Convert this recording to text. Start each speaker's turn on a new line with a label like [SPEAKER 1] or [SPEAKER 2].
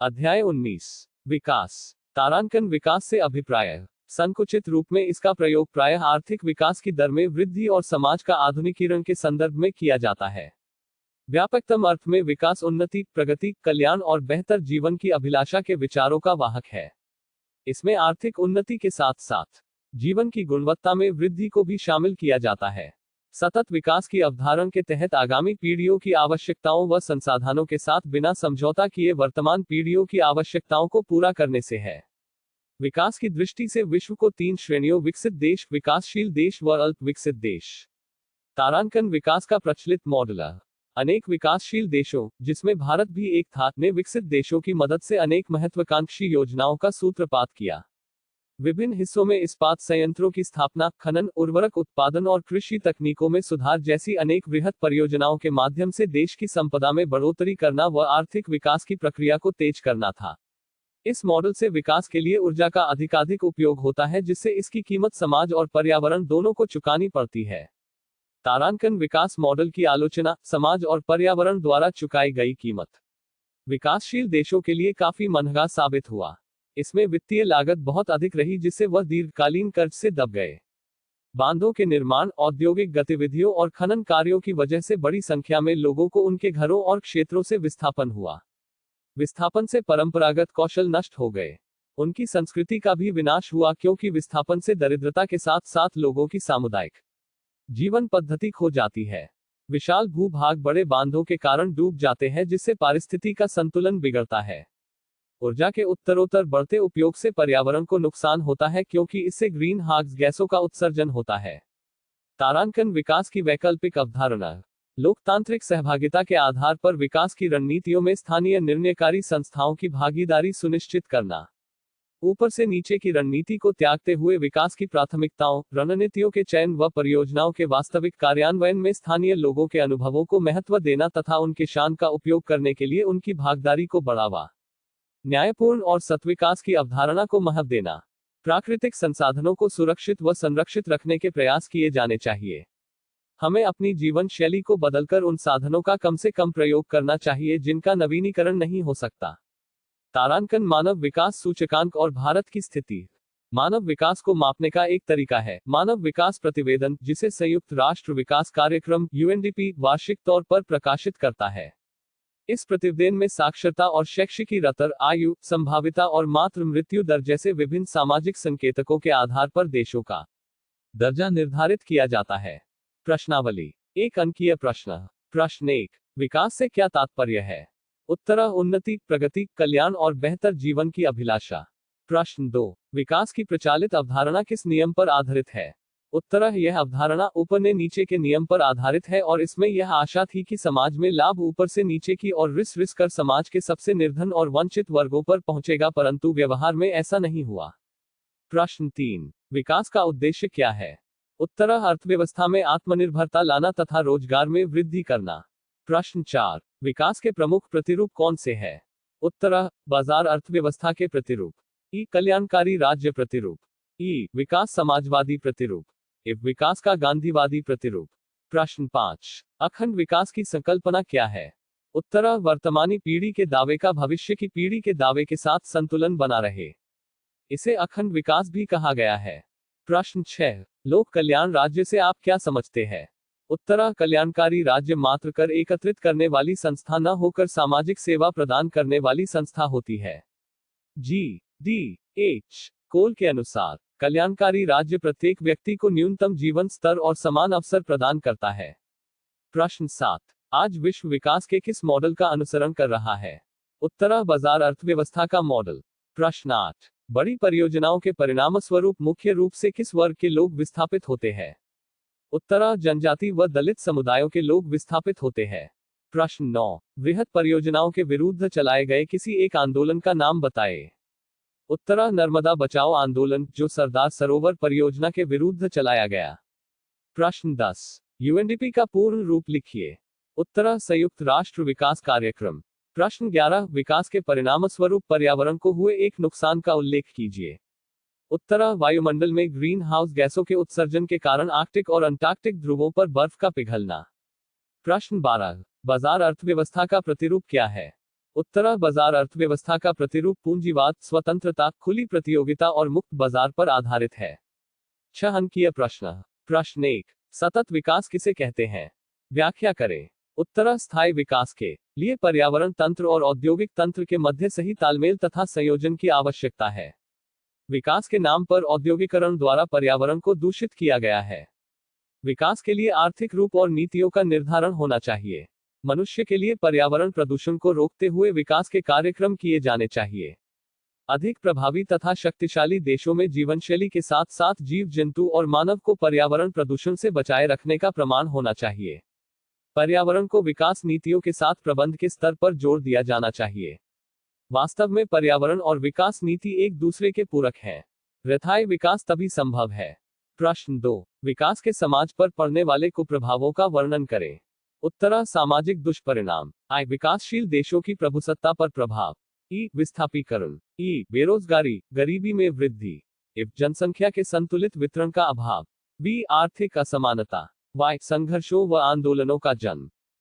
[SPEAKER 1] अध्याय 19। विकास। तारांकन विकास से अभिप्राय। संकुचित रूप में इसका प्रयोग प्रायः आर्थिक विकास की दर में वृद्धि और समाज का आधुनिकीकरण के संदर्भ में किया जाता है। व्यापकतम अर्थ में विकास उन्नति, प्रगति, कल्याण और बेहतर जीवन की अभिलाषा के विचारों का वाहक है। इसमें आर्थिक उन्नति के साथ साथ जीवन की गुणवत्ता में वृद्धि को भी शामिल किया जाता है। सतत विकास की अवधारणा के तहत आगामी पीढ़ियों की आवश्यकताओं व संसाधनों के साथ बिना समझौता किए वर्तमान पीढ़ियों की आवश्यकताओं को पूरा करने से है। विकास की दृष्टि से विश्व को 3 श्रेणियों विकसित देश, विकासशील देश व अल्प विकसित देश। तारांकन विकास का प्रचलित मॉडल अनेक विकासशील देशों, जिसमें भारत भी एक था, ने विकसित देशों की मदद से अनेक महत्वाकांक्षी योजनाओं का सूत्रपात किया। विभिन्न हिस्सों में इस्पात संयंत्रों की स्थापना, खनन, उर्वरक उत्पादन और कृषि तकनीकों में सुधार जैसी अनेक वृहद परियोजनाओं के माध्यम से देश की संपदा में बढ़ोतरी करना व आर्थिक विकास की प्रक्रिया को तेज करना था। इस मॉडल से विकास के लिए ऊर्जा का अधिकाधिक उपयोग होता है, जिससे इसकी कीमत समाज और पर्यावरण दोनों को चुकानी पड़ती है। तारांकन विकास मॉडल की आलोचना, समाज और पर्यावरण द्वारा चुकाई गई कीमत विकासशील देशों के लिए काफी महंगा साबित हुआ। इसमें वित्तीय लागत बहुत अधिक रही, जिससे वह दीर्घकालीन कर्ज से दब गए। बांधों के निर्माण, औद्योगिक गतिविधियों और खनन कार्यों की वजह से बड़ी संख्या में लोगों को उनके घरों और क्षेत्रों से विस्थापन हुआ। विस्थापन से परंपरागत कौशल नष्ट हो गए। उनकी संस्कृति का भी विनाश हुआ, क्योंकि विस्थापन से दरिद्रता के साथ साथ लोगों की सामुदायिक जीवन पद्धति खो जाती है। विशाल भूभाग बड़े बांधों के कारण डूब जाते हैं, जिससे पारिस्थितिकी का संतुलन बिगड़ता है। ऊर्जा के उत्तरोत्तर बढ़ते उपयोग से पर्यावरण को नुकसान होता है, क्योंकि इससे ग्रीन हाउस गैसों का उत्सर्जन होता है। तारांकन विकास की वैकल्पिक अवधारणा। लोकतांत्रिक सहभागिता के आधार पर विकास की रणनीतियों में स्थानीय निर्णयकारी संस्थाओं की भागीदारी सुनिश्चित करना। ऊपर से नीचे की रणनीति को त्यागते हुए विकास की प्राथमिकताओं, रणनीतियों के चयन व परियोजनाओं के वास्तविक कार्यान्वयन में स्थानीय लोगों के अनुभवों को महत्व देना तथा उनके शान का उपयोग करने के लिए उनकी भागीदारी को बढ़ावा। न्यायपूर्ण और सतविकास की अवधारणा को महत्व देना। प्राकृतिक संसाधनों को सुरक्षित व संरक्षित रखने के प्रयास किए जाने चाहिए। हमें अपनी जीवन शैली को बदलकर उन साधनों का कम से कम प्रयोग करना चाहिए जिनका नवीनीकरण नहीं हो सकता। तारांकन मानव विकास सूचकांक और भारत की स्थिति। मानव विकास को मापने का एक तरीका है मानव विकास प्रतिवेदन, जिसे संयुक्त राष्ट्र विकास कार्यक्रम यूएनडीपी वार्षिक तौर पर प्रकाशित करता है। इस प्रतिवेदन में साक्षरता और शैक्षिकी रतर, आयु, संभाविता और मातृ मृत्यु दर जैसे विभिन्न सामाजिक संकेतकों के आधार पर देशों का दर्जा निर्धारित किया जाता है। प्रश्नावली। 1 अंकीय प्रश्न। प्रश्न 1, विकास से क्या तात्पर्य है? उत्तर, उन्नति, प्रगति, कल्याण और बेहतर जीवन की अभिलाषा। प्रश्न 2, विकास की प्रचलित अवधारणा किस नियम पर आधारित है? उत्तर, यह अवधारणा ऊपर ने नीचे के नियम पर आधारित है और इसमें यह आशा थी कि समाज में लाभ ऊपर से नीचे की और रिस कर समाज के सबसे निर्धन और वंचित वर्गों पर पहुंचेगा, परंतु व्यवहार में ऐसा नहीं हुआ। प्रश्न 3, विकास का उद्देश्य क्या है? उत्तर, अर्थव्यवस्था में आत्मनिर्भरता लाना तथा रोजगार में वृद्धि करना। प्रश्न 4, विकास के प्रमुख प्रतिरूप कौन से हैं? उत्तर, बाजार अर्थव्यवस्था के प्रतिरूप। ई, कल्याणकारी राज्य प्रतिरूप। ई, विकास समाजवादी प्रतिरूप। विकास का गांधीवादी प्रतिरूप। प्रश्न 5, अखंड विकास की संकल्पना क्या है? उत्तर, वर्तमानी पीढ़ी के दावे का भविष्य की पीढ़ी के दावे के साथ संतुलन बना रहे। इसे अखंड विकास भी कहा गया है। प्रश्न 6, लोक कल्याण राज्य से आप क्या समझते हैं? उत्तर, कल्याणकारी राज्य मात्र कर एकत्रित करने वाली संस्था न होकर सामाजिक सेवा प्रदान करने वाली संस्था होती है। GDH कोल के अनुसार कल्याणकारी राज्य प्रत्येक व्यक्ति को न्यूनतम जीवन स्तर और समान अवसर प्रदान करता है। प्रश्न 7, आज विश्व विकास के किस मॉडल का अनुसरण कर रहा है? उत्तर, बाजार अर्थव्यवस्था का मॉडल। प्रश्न 8, बड़ी परियोजनाओं के परिणामस्वरूप मुख्य रूप से किस वर्ग के लोग विस्थापित होते हैं? उत्तर, जनजाति व दलित समुदायों के लोग विस्थापित होते हैं। प्रश्न 9, वृहद परियोजनाओं के विरुद्ध चलाए गए किसी एक आंदोलन का नाम बताएं। उत्तर, नर्मदा बचाओ आंदोलन, जो सरदार सरोवर परियोजना के विरुद्ध चलाया गया। प्रश्न 10, यूएनडीपी का पूर्ण रूप लिखिए। उत्तर, संयुक्त राष्ट्र विकास कार्यक्रम। प्रश्न 11, विकास के परिणामस्वरूप पर्यावरण को हुए एक नुकसान का उल्लेख कीजिए। उत्तर, वायुमंडल में ग्रीन हाउस गैसों के उत्सर्जन के कारण आर्कटिक और अंटार्कटिक ध्रुवों पर बर्फ का पिघलना। प्रश्न 12, बाजार अर्थव्यवस्था का प्रतिरूप क्या है? उत्तरा बाजार अर्थव्यवस्था का प्रतिरूप पूंजीवाद, स्वतंत्रता, खुली प्रतियोगिता और मुक्त बाजार पर आधारित है। 6 अंकीय प्रश्न। प्रश्न 1, सतत विकास किसे कहते हैं? व्याख्या करें। उत्तरा स्थायी विकास के लिए पर्यावरण तंत्र और औद्योगिक तंत्र के मध्य सही तालमेल तथा संयोजन की आवश्यकता है। विकास के नाम पर औद्योगिकरण द्वारा पर्यावरण को दूषित किया गया है। विकास के लिए आर्थिक रूप और नीतियों का निर्धारण होना चाहिए। मनुष्य के लिए पर्यावरण प्रदूषण को रोकते हुए विकास के कार्यक्रम किए जाने चाहिए। अधिक प्रभावी तथा शक्तिशाली देशों में जीवनशैली के साथ साथ जीव जंतु और मानव को पर्यावरण प्रदूषण से बचाए रखने का प्रमाण होना चाहिए। पर्यावरण को विकास नीतियों के साथ प्रबंध के स्तर पर जोड़ दिया जाना चाहिए। वास्तव में पर्यावरण और विकास नीति एक दूसरे के पूरक हैं। स्थायी विकास तभी संभव है। प्रश्न 2, विकास के समाज पर पड़ने वाले कुप्रभावों का वर्णन करें। उत्तरा सामाजिक दुष्परिणाम। आई विकासशील देशों की प्रभुसत्ता पर प्रभाव। ई विस्थापीकरण। ई बेरोजगारी, गरीबी में वृद्धि। इफ जनसंख्या के संतुलित वितरण का अभाव। बी आर्थिक असमानता। वाई संघर्षों व आंदोलनों का जन्म।